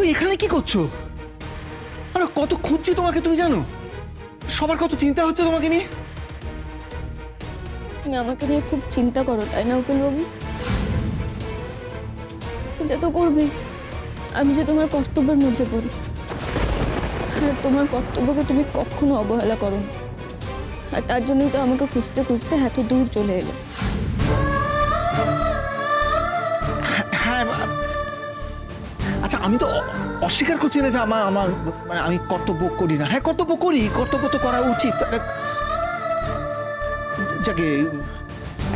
তুমি এখানে কি করছো? আরে কত খুঁজছি তোমাকে, তুমি জানো? সবার কত চিন্তা হচ্ছে তোমাকে নিয়ে। তুমি আমাকে নিয়ে খুব চিন্তা করো, তাই না উকিল বাবু? চিন্তা তো করবেই, আমি যে তোমার কর্তব্যের মধ্যে পড়ি, আর তোমার কর্তব্যকে তুমি কখনো অবহেলা করো না। আর তার জন্যই তো আমাকে খুঁজতে খুঁজতে এত দূর চলে এলো। হ্যাঁ, আচ্ছা আমি তো অস্বীকার করছি না যে আমার আমার মানে আমি কর্তব্য করি না। হ্যাঁ কর্তব্য করি, কর্তব্য তো করা উচিত। যাকে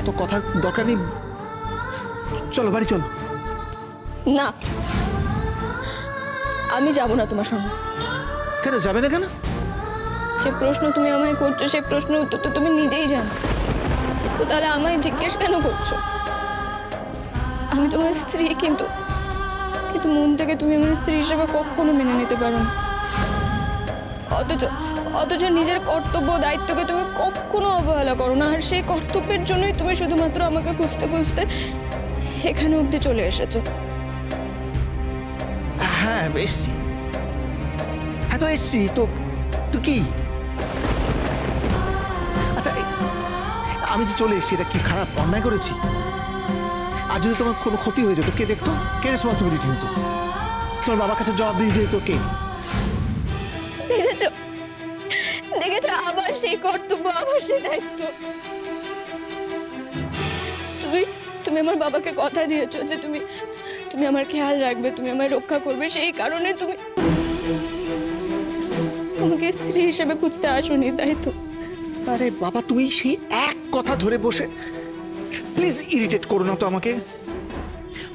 এত কথা দরকার নেই, চলো বাড়ি চলো। না, আমি যাব না তোমার সঙ্গে। কেন যাবে না কেন? যে প্রশ্ন তুমি আমায় করছো সেই প্রশ্নের উত্তর তো তুমি নিজেই জানো, তো তাহলে আমায় জিজ্ঞেস কেন করছো? আমি তোমার স্ত্রী, কিন্তু কিন্তু মন থেকে তুমি আমার স্ত্রী হিসেবে কখনো মেনে নিতে পারো না। অথচ অথচ নিজের কর্তব্য দায়িত্বকে তুমি কখনো অবহেলা করো না, আর সেই কর্তব্যের জন্যই তুমি শুধুমাত্র আমাকে খুঁজতে খুঁজতে এখানে অবধি চলে এসেছো। হ্যাঁ এসছি, হ্যাঁ তো এসছি তো। তো কি আচ্ছা আমি যে চলে এসছি এটা কি খারাপ অন্যায় করেছি? আর যদি তোমার কোনো ক্ষতি হয়ে যেত কে দেখতো? কে রেসপন্সিবিলিটি হতো? তোমার বাবার কাছে জবাব দিয়ে দিত কে? দেখেছো দেখেছো, আবার সেই কর্তব্য, আবার সেই দায়িত্ব। তুমি তুমি আমার বাবাকে কথা দিয়েছো যে তুমি তুমি আমার খেয়াল রাখবে, তুমি আমায় রক্ষা করবে, সেই কারণে তুমি আমাকে স্ত্রী হিসেবে খুঁজতে আসোনি, তাই তো? আরে বাবা তুমি সেই এক কথা ধরে বসে প্লিজ ইরিটেট করো না তো আমাকে।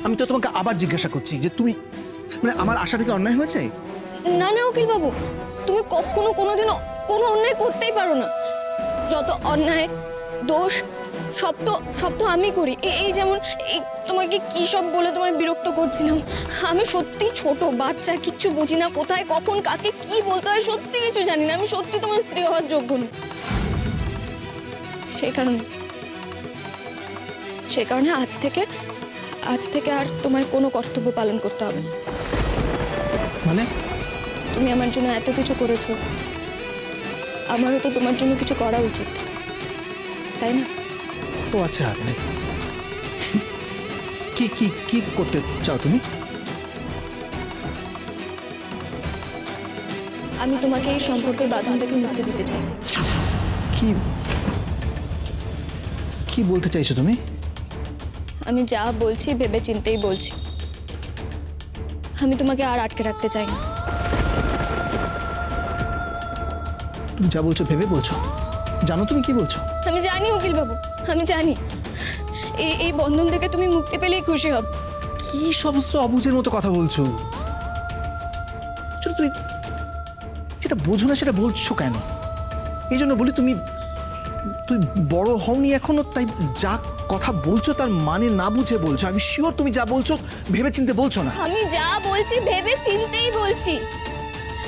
আমি তো তোমাকে আবার জিজ্ঞাসা করছি যে তুমি মানে আমার আশা থেকে অন্যায় হয়েছে? না না উকিল বাবু, তুমি কখনো কোনোদিনও কোনো অন্যায় করতেই পারো না। যত অন্যায় দোষ সব তো আমি করি। এই যেমন এই তোমাকে কি সব বলে তোমায় বিরক্ত করছিলাম। আমি সত্যি ছোট বাচ্চা, কিচ্ছু বুঝি না, কোথায় কখন কাকে কি বলতে হয় সত্যি কিছু জানি না। আমি সত্যি তোমার স্ত্রী হওয়ার যোগ্য নই। সেই কারণে আজ থেকে আর তোমায় কোনো কর্তব্য পালন করতে হবে না। মানে তুমি আমার জন্য এত কিছু করেছো, আমারও তো তোমার জন্য কিছু করা উচিত, তাই না? ও আচ্ছা, মানে কি কি কি করতে চাও তুমি? আমি তোমাকে এই সম্পর্কের বাঁধন থেকে মুক্তি দিতে চাই। কি কি বলতে চাইছো তুমি? আমি যা বলছি ভেবে চিন্তেই বলছি। আমি তোমাকে আর আটকে রাখতে চাই না। তুমি যা বলছো ভেবে বলছো? জানো তুমি কি বলছো? আমি জানি উকিল বাবু, আমি জানি এই বন্ধন থেকে তুমি মুক্তি পেলেই খুশি হবে। কি সমস্ত অবুঝের মতো কথা বলছো? তুমি যেটা বোঝো না সেটা বলছো কেন? এই জন্য বলি তুমি বড় হওনি এখনো, তাই যা কথা বলছো তার মানে না বুঝে বলছো। আমি শিওর তুমি যা বলছো ভেবে চিন্তে বলছো না। আমি যা বলছি ভেবে চিন্তেই বলছি।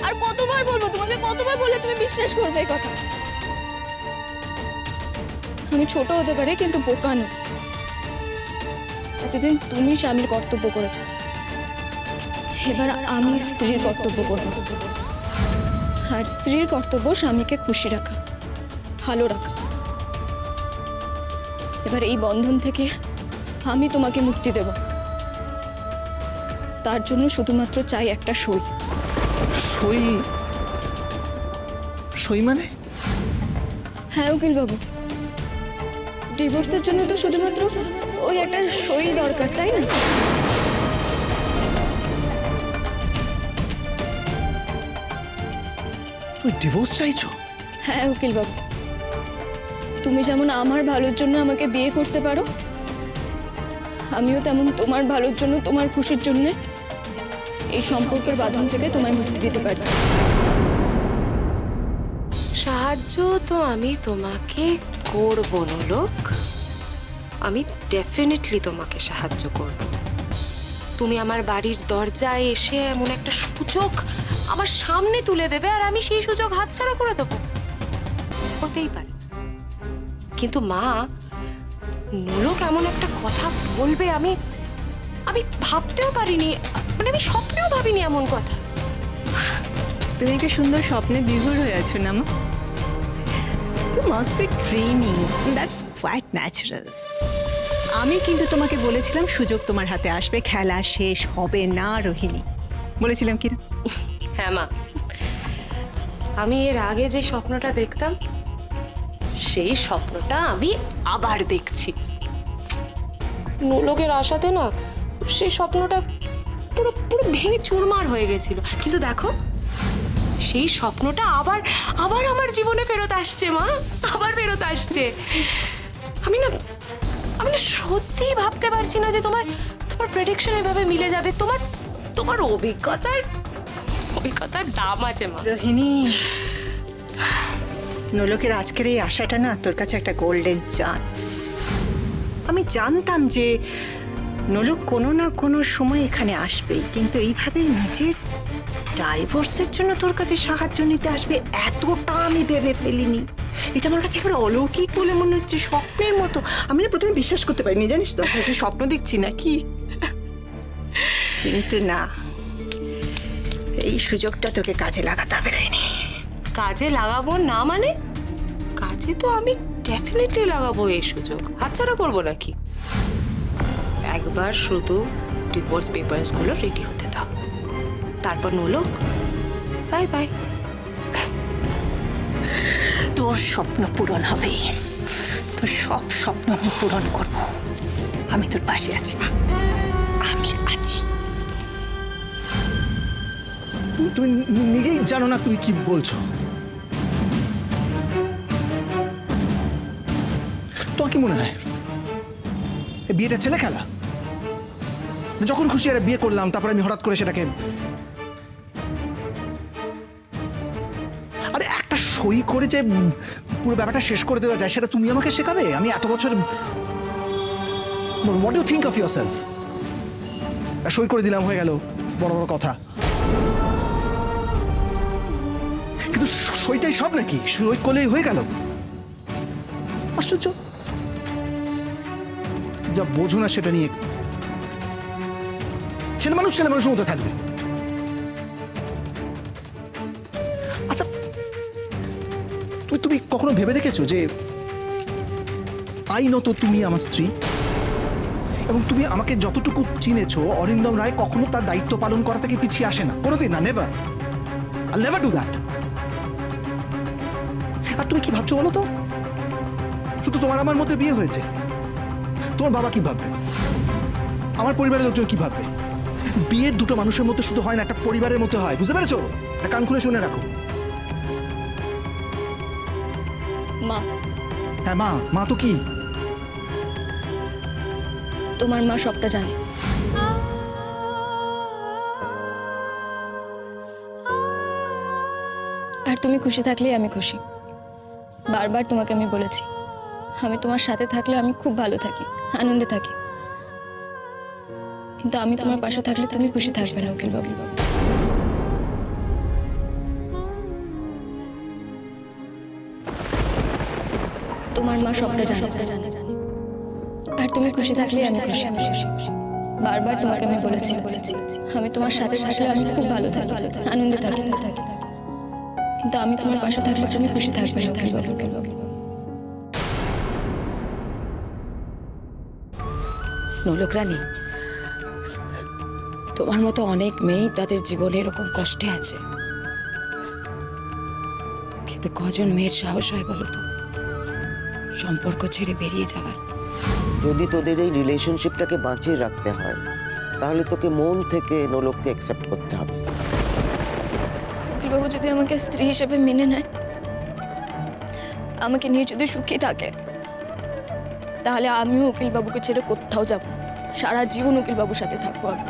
আর কতবার বলবো তোমাকে, কতবার বললে তুমি বিশ্বাস করবে এই কথা? আমি ছোট হতে পারি কিন্তু বোকা নই। এতদিন তুমি স্বামীর কর্তব্য করেছো, এবার আমি স্ত্রীর কর্তব্য করব। আর স্ত্রীর কর্তব্য স্বামীকে খুশি রাখা, ভালো রাখা। এবার এই বন্ধন থেকে আমি তোমাকে মুক্তি দেব। তার জন্য শুধুমাত্র চাই একটা সই। সই? সই মানে? হ্যাঁ উকিল বাবু, ডিভোর্সের জন্য তো শুধুমাত্র ওই একটা সই দরকার, তাই না? তুমি ডিভোর্স চাইছো? হ্যাঁ উকিল বাবু, তুমি যেমন আমার ভালোর জন্য আমাকে বিয়ে করতে পারো, আমিও তেমন তোমার ভালোর জন্য, তোমার খুশির জন্য এই সম্পর্কের বাঁধন থেকে তোমায় মুক্তি দিতে পারি। সাহায্য তো আমি তোমাকে করব নোলক, আমি ডেফিনেটলি তোমাকে সাহায্য করব। তুমি আমার বাড়ির দরজায় এসে এমন একটা সুযোগ আমার সামনে তুলে দেবে আর আমি সেই সুযোগ হাতছাড়া করে দেবো, হতেই পারে। কিন্তু মা, নোলক এমন একটা কথা বলবে আমি ভাবতেও পারিনি। মানে মানে আমি স্বপ্নেও ভাবিনি এমন কথা। তুমি একটা সুন্দর স্বপ্নে বিভোর হয়ে আছো না মা? You must be dreaming, that's quite natural. আমি কিন্তু তোমাকে বলেছিলাম সুযোগ তোমার হাতে আসবে, খেলা শেষ হবে না রোহিণী, বলেছিলাম কি না? হ্যাঁ মা, আমি এর আগে যে স্বপ্নটা দেখতাম সেই স্বপ্নটা আমি আবার দেখছি। নোলকের আশাতে না সেই স্বপ্নটা পুরো পুরো ভেঙে চুরমার হয়ে গেছিল, কিন্তু দেখো সেই স্বপ্নটা আবার আবার আমার জীবনে ফেরত আসছে মা, আবার ফেরত আসছে। আমি না সত্যিই ভাবতে পারছি না যে তোমার প্রেডিকশন এভাবে মিলে যাবে। তোমার অভিজ্ঞতার দাম আছে মা। রোহিণী, নোলকের আজকের এই আশাটা না তোর কাছে একটা গোল্ডেন চান্স। আমি জানতাম যে নোলক কোনো না কোনো সময় এখানে আসবেই, কিন্তু এইভাবে নিজের ডাইভোর্সের জন্য তোর কাছে সাহায্য নিতে আসবে এতটা আমি ভেবে ফেলিনি। এটা আমার কাছে একেবারে অলৌকিক বলে মনে হচ্ছে, স্বপ্নের মতো। আমি না প্রথমে বিশ্বাস করতে পারিনি, জানিস তো, হয়তো স্বপ্ন দেখছি না কি। কিন্তু না, এই সুযোগটা তোকে কাজে লাগাতে হবে রোহিণী। কাজে লাগাবো না মানে? কাজে তো আমি ডেফিনেটলি লাগাবো এই সুযোগ, হাতছাড়া করবো নাকি? একবার শুধু ডিভোর্স পেপারসগুলো রেডি হতে দাও, তারপর নোলক বাই বাই। তোর স্বপ্ন পূরণ হবে, তোর সব স্বপ্ন আমি পূরণ করব। আমি তোর পাশে আছি মা, আমি আছি। তুমি নিজেই জানো না তুমি কি বলছো। তোমার কি মনে হয় এই বিয়েটা ছেলে খেলা? যখন খুশি একটা বিয়ে করলাম, তারপরে আমি হঠাৎ করে সেটাকে, আরে একটা সই করে যে পুরো ব্যাপারটা শেষ করে দেওয়া যায়, সেটা তুমি আমাকে শেখাবে? আমি এত বছর, what do think of yourself? সই করে দিলাম, হয়ে গেল, বড় বড় কথা। কিন্তু সইটাই সব নাকি? সই করলেই হয়ে গেল? আশ্চর্য, যা বোঝো না সেটা নিয়ে ছেলে মানুষের মতো থাকবে। আচ্ছা, তুমি কখনো ভেবে দেখেছো যে আইনত তুমি আমার স্ত্রী, এবং তুমি আমাকে যতটুকু চিনেছো, অরিন্দম রায় কখনো তার দায়িত্ব পালন করা থেকে পিছিয়ে আসে না, কোনোদিন না, never. I never do that. আর তুমি কি ভাবছো বলো তো? শুধু তোমার আমার মধ্যে বিয়ে হয়েছে, তোমার বাবা কি ভাববে, আমার পরিবারের লোকজন কি ভাববে? বিয়ের দুটো মানুষের মধ্যে শুধু হয় না, একটা পরিবারের মধ্যে হয়, বুঝতে পেরেছো? একটা কান খুলে শুনে রাখো। মা, হ্যাঁ মা, মা তো কি? তোমার মা সবটা জানে। আর তুমি খুশি থাকলেই আমি খুশি। বারবার তোমাকে আমি বলেছি, আমি তোমার সাথে থাকলে আমি খুব ভালো থাকি, আনন্দে থাকি। কিন্তু আমি তোমার পাশে থাকলে তুমি খুশি থাকবে না উকিল বাবু। তোমার মা সবটা জানে, আর তুমি খুশি থাকলেই আমি খুশি। বারবার তোমাকে আমি বলেছি, আমি তোমার সাথে থাকলে আমি খুব ভালো থাকি, আনন্দে থাকি। কিন্তু আমি তোমার পাশে থাকলে তুমি খুশি থাকবে না উকিল বাবু। নোলক রানী, তোমার মতো অনেক মেয়ে তাদের জীবনে এরকম কষ্টে আছে, কিন্তু কজন মেয়ের সাহস হয় বলো তো সম্পর্ক ছেড়ে বেরিয়ে যাওয়ার? যদি তোদের এই রিলেশনশিপটাকে বাঁচিয়ে রাখতে হয়, তাহলে তোকে মন থেকে নোলককে অ্যাকসেপ্ট করতে হবে। উকিলবাবু যদি আমাকে স্ত্রী হিসেবে মেনে নেয়, আমাকে নিয়ে যদি সুখী থাকে, তাহলে আমিও উকিলবাবুকে ছেড়ে কোথাও যাব না। সারা জীবন উকিলবাবুর সাথে থাকবো আমি।